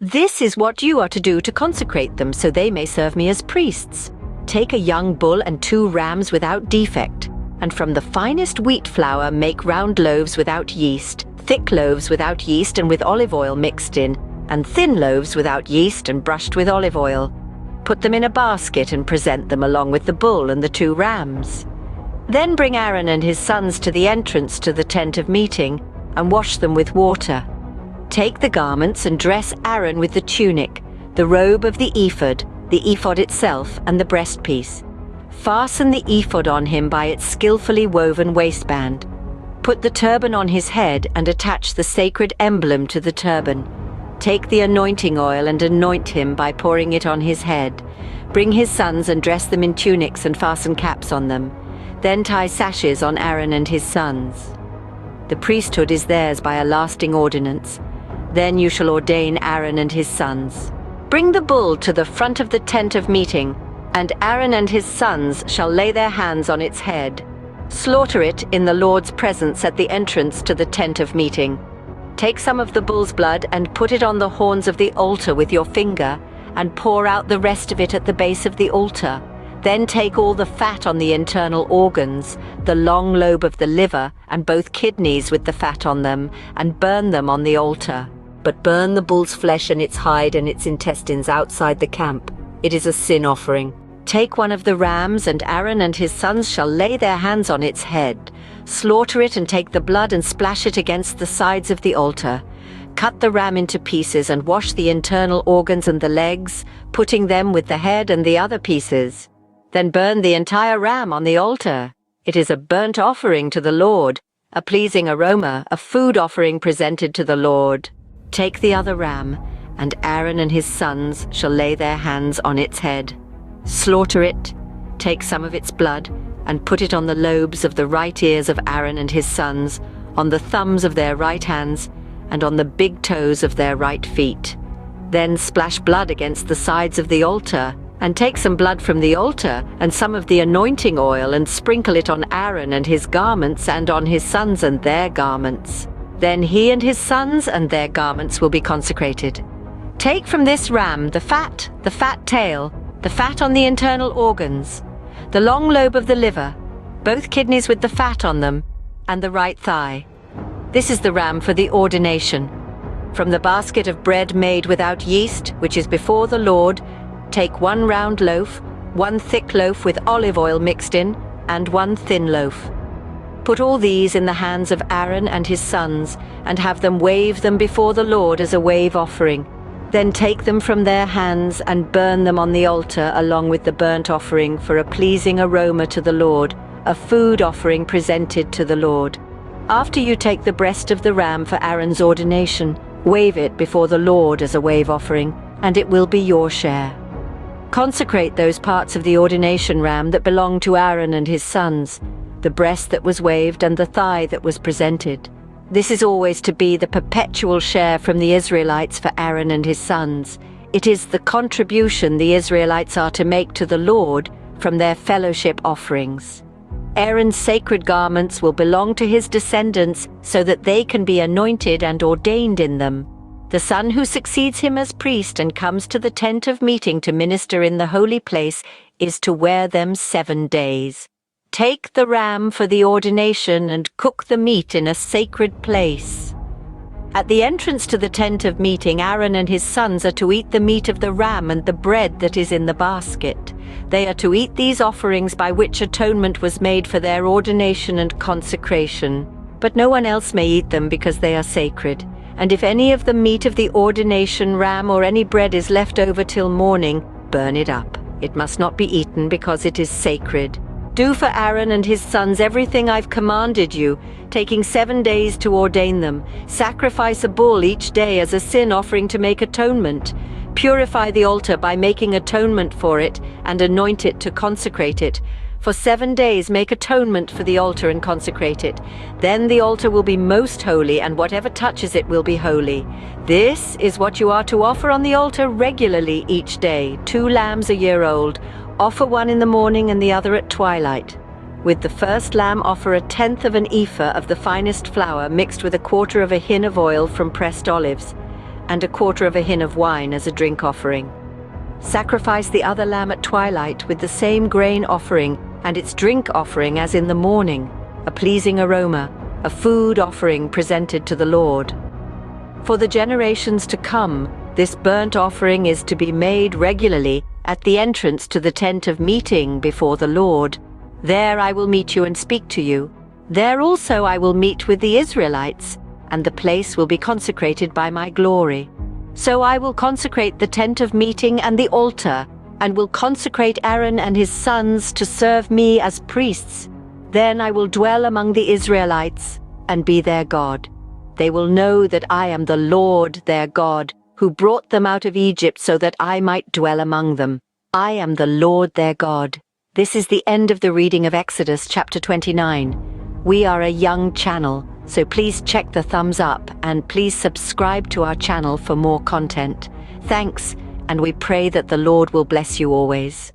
This is what you are to do to consecrate them so they may serve me as priests. Take a young bull and 2 rams without defect, and from the finest wheat flour make round loaves without yeast, thick loaves without yeast and with olive oil mixed in, and thin loaves without yeast and brushed with olive oil. Put them in a basket and present them along with the bull and the 2 rams. Then bring Aaron and his sons to the entrance to the tent of meeting and wash them with water. Take the garments and dress Aaron with the tunic, the robe of the ephod itself, and the breastpiece. Fasten the ephod on him by its skillfully woven waistband. Put the turban on his head and attach the sacred emblem to the turban. Take the anointing oil and anoint him by pouring it on his head. Bring his sons and dress them in tunics and fasten caps on them. Then tie sashes on Aaron and his sons. The priesthood is theirs by a lasting ordinance. Then you shall ordain Aaron and his sons. Bring the bull to the front of the tent of meeting, and Aaron and his sons shall lay their hands on its head. Slaughter it in the Lord's presence at the entrance to the tent of meeting. Take some of the bull's blood and put it on the horns of the altar with your finger, and pour out the rest of it at the base of the altar. Then take all the fat on the internal organs, the long lobe of the liver, and both kidneys with the fat on them, and burn them on the altar. But burn the bull's flesh and its hide and its intestines outside the camp. It is a sin offering. Take one of the rams, and Aaron and his sons shall lay their hands on its head. Slaughter it and take the blood and splash it against the sides of the altar. Cut the ram into pieces and wash the internal organs and the legs, putting them with the head and the other pieces. Then burn the entire ram on the altar. It is a burnt offering to the Lord, a pleasing aroma, a food offering presented to the Lord. Take the other ram, and Aaron and his sons shall lay their hands on its head. Slaughter it, take some of its blood, and put it on the lobes of the right ears of Aaron and his sons, on the thumbs of their right hands, and on the big toes of their right feet. Then splash blood against the sides of the altar, and take some blood from the altar, and some of the anointing oil, and sprinkle it on Aaron and his garments, and on his sons and their garments. Then he and his sons and their garments will be consecrated. Take from this ram the fat tail, the fat on the internal organs, the long lobe of the liver, both kidneys with the fat on them, and the right thigh. This is the ram for the ordination. From the basket of bread made without yeast, which is before the Lord, take 1 round loaf, 1 thick loaf with olive oil mixed in, and 1 thin loaf. Put all these in the hands of Aaron and his sons, and have them wave them before the Lord as a wave offering. Then take them from their hands and burn them on the altar along with the burnt offering for a pleasing aroma to the Lord, a food offering presented to the Lord. After you take the breast of the ram for Aaron's ordination, wave it before the Lord as a wave offering, and it will be your share. Consecrate those parts of the ordination ram that belong to Aaron and his sons, the breast that was waved and the thigh that was presented. This is always to be the perpetual share from the Israelites for Aaron and his sons. It is the contribution the Israelites are to make to the Lord from their fellowship offerings. Aaron's sacred garments will belong to his descendants so that they can be anointed and ordained in them. The son who succeeds him as priest and comes to the tent of meeting to minister in the holy place is to wear them 7 days. Take the ram for the ordination and cook the meat in a sacred place. At the entrance to the tent of meeting, Aaron and his sons are to eat the meat of the ram and the bread that is in the basket. They are to eat these offerings by which atonement was made for their ordination and consecration. But no one else may eat them because they are sacred. And if any of the meat of the ordination ram or any bread is left over till morning, burn it up. It must not be eaten because it is sacred. Do for Aaron and his sons everything I've commanded you, taking 7 days to ordain them. Sacrifice a bull each day as a sin offering to make atonement. Purify the altar by making atonement for it, and anoint it to consecrate it. For 7 days make atonement for the altar and consecrate it. Then the altar will be most holy, and whatever touches it will be holy. This is what you are to offer on the altar regularly each day, 2 lambs a year old. Offer one in the morning and the other at twilight. With the first lamb offer 1/10 of an ephah of the finest flour mixed with 1/4 of a hin of oil from pressed olives. and 1/4 of a hin of wine as a drink offering. Sacrifice the other lamb at twilight with the same grain offering and its drink offering as in the morning, a pleasing aroma, a food offering presented to the Lord. For the generations to come, this burnt offering is to be made regularly at the entrance to the tent of meeting before the Lord. There I will meet you and speak to you. There also I will meet with the Israelites, and the place will be consecrated by my glory. So I will consecrate the tent of meeting and the altar, and will consecrate Aaron and his sons to serve me as priests. Then I will dwell among the Israelites and be their God. They will know that I am the Lord their God, who brought them out of Egypt so that I might dwell among them. I am the Lord their God. This is the end of the reading of Exodus chapter 29. We are a young channel, so please check the thumbs up and please subscribe to our channel for more content. Thanks, and we pray that the Lord will bless you always.